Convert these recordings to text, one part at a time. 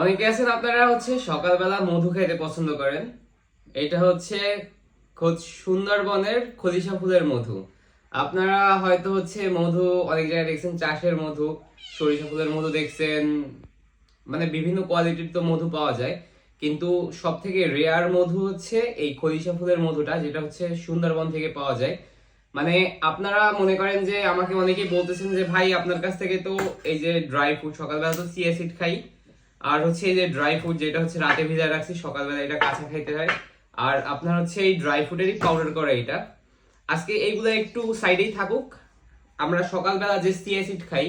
অনেকে আছেন আপনারা সকালবেলা মধু খাইতে পছন্দ করেন। এটা সুন্দরবনের খলিশা ফুলের মধু। আপনারা হয়তো মধু অনেক জায়গায় দেখছেন, চাষের মধু, সরিষা ফুলের মধু দেখছেন, মানে বিভিন্ন কোয়ালিটির তো মধু পাওয়া যায়। কিন্তু সব থেকে রেয়ার মধু এই খলিশা ফুলের মধুটা, যেটা সুন্দরবন থেকে পাওয়া যায়। মানে আপনারা মনে করেন যে আমাকে অনেকেই বলতেছেন যে ভাই আপনার কাছ থেকে তো এই যে ড্রাই ফ্রুট, সকালবেলা তো চিয়া সিড খাই, আর এই যে ড্রাই ফ্রুট যেটা রাতে ভিজায় রাখছি, সকালবেলা এটা কাঁচা খাইতে হয়। আর আপনার এই ড্রাই ফ্রুটেরই পাউডার করা এটা। আজকে এইগুলা একটু সাইডেই থাকুক। আমরা সকালবেলা যে চিয়া সিড খাই,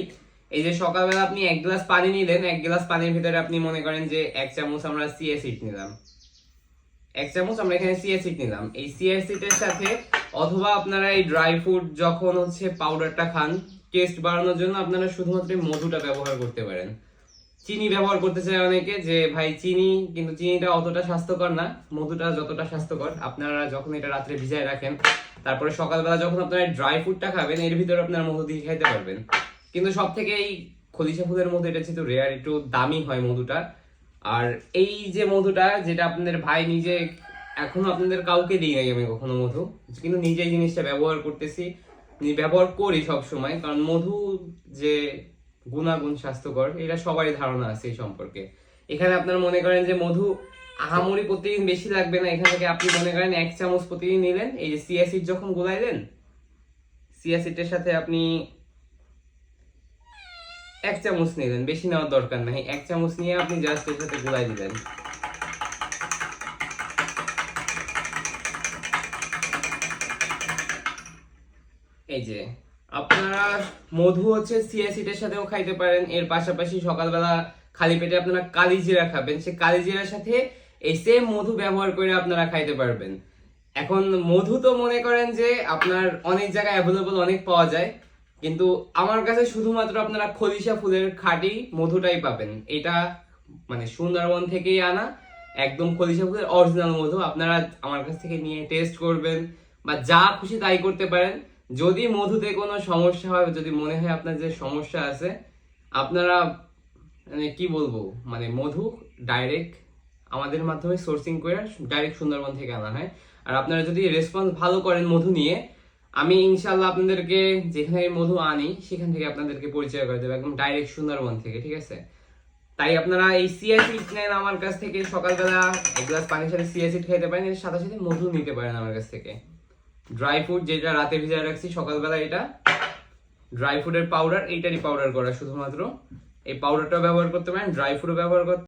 এই যে সকালবেলা আপনি 1 গ্লাস পানি নিলেন, 1 গ্লাস পানির ভিতরে আপনি মনে করেন যে 1 চামচ আমরা চিয়া সিড নিলাম, 1 চামচ আমরা এখানে চিয়া সিড নিলাম। এই চিয়া সিডের সাথে অথবা আপনারা এই ড্রাই ফ্রুট যখন পাউডারটা খান, টেস্ট বাড়ানোর জন্য আপনারা শুধুমাত্র মধুটা ব্যবহার করতে পারেন। চিনি ব্যবহার করতে চায় অনেকে যে ভাই চিনি, কিন্তু চিনিটা অতটা স্বাস্থ্যকর না, মধুটা যতটা স্বাস্থ্যকর। আপনারা যখন এটা রাত্রে ভিজায় রাখেন, তারপরে সকালবেলা যখন আপনারা ড্রাই ফ্রুটটা খাবেন, এর ভিতরে আপনারা মধু দিয়ে খাইতে পারবেন। কিন্তু সব থেকে এই খলিশা ফুলের মধু, এটা যেহেতু রেয়ার, একটু দামি হয় মধুটা। আর এই যে মধুটা, যেটা আপনাদের ভাই নিজে, এখনো আপনাদের কাউকে দিই নাই আমি কখনো মধু, কিন্তু নিজে এই জিনিসটা ব্যবহার করতেছি, ব্যবহার করি সব সময়। কারণ মধু যে গুণাগুণ স্বাস্থ্যকর, এটা সবারই ধারণা আছে এই সম্পর্কে। এখানে আপনারা মনে করেন যে মধু আহামরি প্রতিদিন বেশি লাগবে না। এখান থেকে আপনি মনে করেন 1 চামচ প্রতিদিন নিলেন। এই যে চিয়া সিড যখন গুলাইলেন, চিয়া সিডের সাথে আপনি 1 চামচ নিলেন, বেশি নেওয়ার দরকার নাই। 1 চামচ নিয়ে আপনি জাস্ট এর সাথে গুলাই দিলেন। এই যে আপনারা মধু চিয়া সিডের সাথেও খাইতে পারেন। এর পাশাপাশি সকালবেলা খালি পেটে আপনারা কালিজিরা খাবেন, সে কালিজিরার সাথে এই সেম মধু ব্যবহার করে আপনারা খাইতে পারবেন। এখন মধু তো মনে করেন যে আপনার অনেক জায়গায় অ্যাভেলেবল অনেক পাওয়া যায়, কিন্তু আমার কাছে শুধুমাত্র আপনারা খলিশা ফুলের খাঁটি মধুটাই পাবেন। এটা মানে সুন্দরবন থেকেই আনা, একদম খলিশা ফুলের অরিজিনাল মধু। আপনারা আমার কাছ থেকে নিয়ে টেস্ট করবেন বা যা খুশি তাই করতে পারেন। যদি মধুতে কোনো সমস্যা হয়, যদি মনে হয় আপনার যে সমস্যা আছে, আপনারা মানে কি বলবো, মানে মধু ডাইরেক্ট আমাদের মাধ্যমে সোর্সিং করে ডাইরেক্ট সুন্দরবন থেকে আনা হয়। আর আপনারা যদি রেসপন্স ভালো করেন মধু নিয়ে, আমি ইনশাল্লাহ আপনাদেরকে যেখানে মধু আনি সেখান থেকে আপনাদেরকে পরিচয় করে দেবো, একদম ডাইরেক্ট সুন্দরবন থেকে, ঠিক আছে? তাই আপনারা এই চিয়া সিড নেন আমার কাছ থেকে। সকালবেলা 1 গ্লাস পানির সাথে চিয়া সিড খেতে পারেন, এর সাথে সাথে মধু নিতে পারেন আমার কাছ থেকে। ড্রাই ফ্রুট যেটা রাতে ভিজায় রাখছি, সকালবেলা এটা ড্রাই ফ্রুটের পাউডার, এইটারই পাউডার করা শুধুমাত্র। এই পাউডারটা ব্যবহার করতে পারেন, ড্রাই ফ্রুটও ব্যবহার করতে